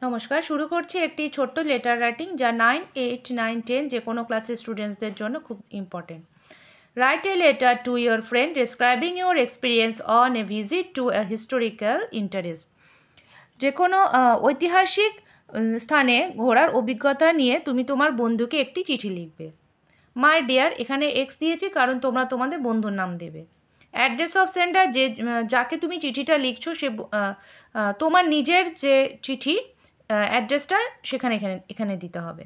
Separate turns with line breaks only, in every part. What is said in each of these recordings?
নমস্কার, শুরু করছি একটি ছোট্ট লেটার রাইটিং যা 9, 8, 9, 10 যে কোনো ক্লাসের স্টুডেন্টসদের জন্য খুব important. Write a letter to your friend describing your experience on a visit to a historical interest. যে কোনো ঐতিহাসিক স্থানে ঘোরার অভিজ্ঞতা নিয়ে তুমি তোমার বন্ধুকে একটি চিঠি লিখবে। মাই ডিয়ার, এখানে এক্স দিয়েছি কারণ তোমরা তোমাদের বন্ধুর নাম দেবে। অ্যাড্রেস অফ সেন্ডার, যাকে তুমি চিঠিটা লিখছো সে তোমার নিজের যে চিঠি অ্যাড্রেসটা সেখানে এখানে দিতে হবে।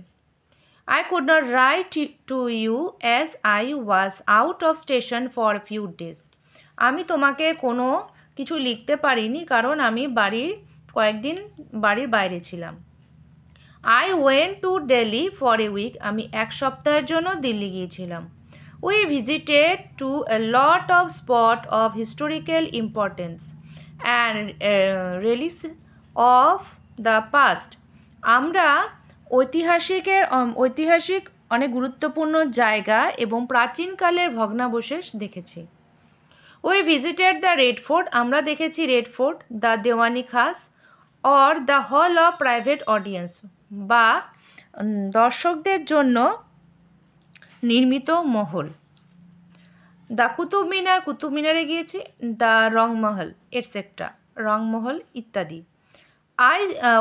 I could not write to you as I was out of station for a few days. আমি তোমাকে কোনো কিছু লিখতে পারিনি কারণ আমি কয়েকদিন বাড়ির বাইরে ছিলাম। I went to Delhi for a week. আমি এক সপ্তাহের জন্য দিল্লি গিয়েছিলাম। We visited to a lot of spot of historical importance and relics of the past. আমরা ঐতিহাসিক অনেক গুরুত্বপূর্ণ জায়গা এবং প্রাচীনকালের ভগ্নাবশেষ দেখেছি। We visited the red fort, আমরা দেখেছি রেড ফোর্ট, দ্য দেওয়ানি খাস or the hall of private audience, বা দর্শকদের জন্য নির্মিত মহল। দ্য কুতুব মিনারে গিয়েছি, দ্য রংমহল এটসেট্রা, রংমহল ইত্যাদি।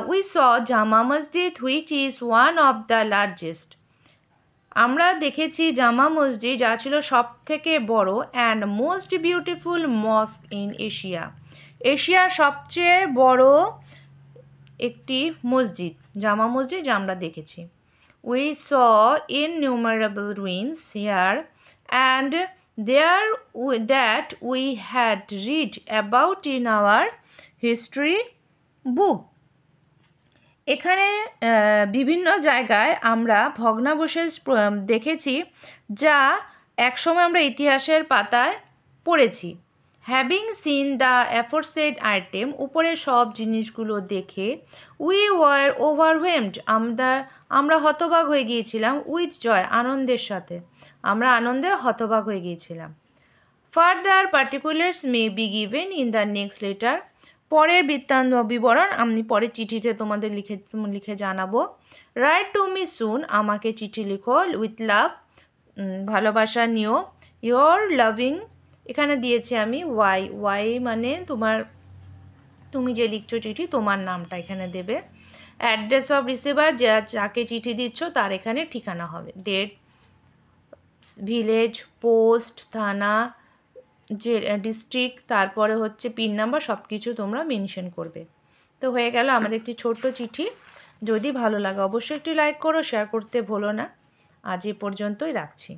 We saw জামা মসজিদ which is one of the largest. আমরা দেখেছি জামা মসজিদ যা ছিল সব থেকে বড় and most beautiful মস্ক in Asia, এশিয়ার সবচেয়ে বড় একটি মসজিদ, জামা মসজিদ যা আমরা দেখেছি। We saw innumerable ruins here and there that we had read about in our history book. এখানে বিভিন্ন জায়গায় আমরা ভগ্নাবশেষ দেখেছি যা একসময় আমরা ইতিহাসের পাতায় পড়েছি। Having seen the aforesaid item, উপরের সব জিনিসগুলো দেখে উই ওয়ার ওভারওয়েলমড, আমরা হতবাক হয়ে গিয়েছিলাম। উইথ জয়, আনন্দের সাথে, আমরা আনন্দে হতবাক হয়ে গিয়েছিলাম। Further particulars may be given in the next letter, পরের বৃত্তান্ত বিবরণ আমি পরের চিঠিতে তোমাদের লিখে জানাবো। রাইট টু মি সুন, আমাকে চিঠি লিখো। উইথ লাভ, ভালোবাসা নিও। ইয়োর লাভিং, এখানে দিয়েছি আমি ওয়াই মানে তুমি যে লিখছো চিঠি তোমার নামটা এখানে দেবে। অ্যাড্রেস অফ রিসিভার, যাকে চিঠি দিচ্ছ তার এখানে ঠিকানা হবে। ডেট, ভিলেজ, পোস্ট, থানা, যে ডিস্ট্রিক্ট, তারপরে হচ্ছে পিন নাম্বার, সব কিছু তোমরা মেনশন করবে। তো হয়ে গেল আমাদের একটি ছোট্ট চিঠি। যদি ভালো লাগে অবশ্যই একটি লাইক করো, শেয়ার করতে ভুলো না। আজ এ পর্যন্তই রাখছি।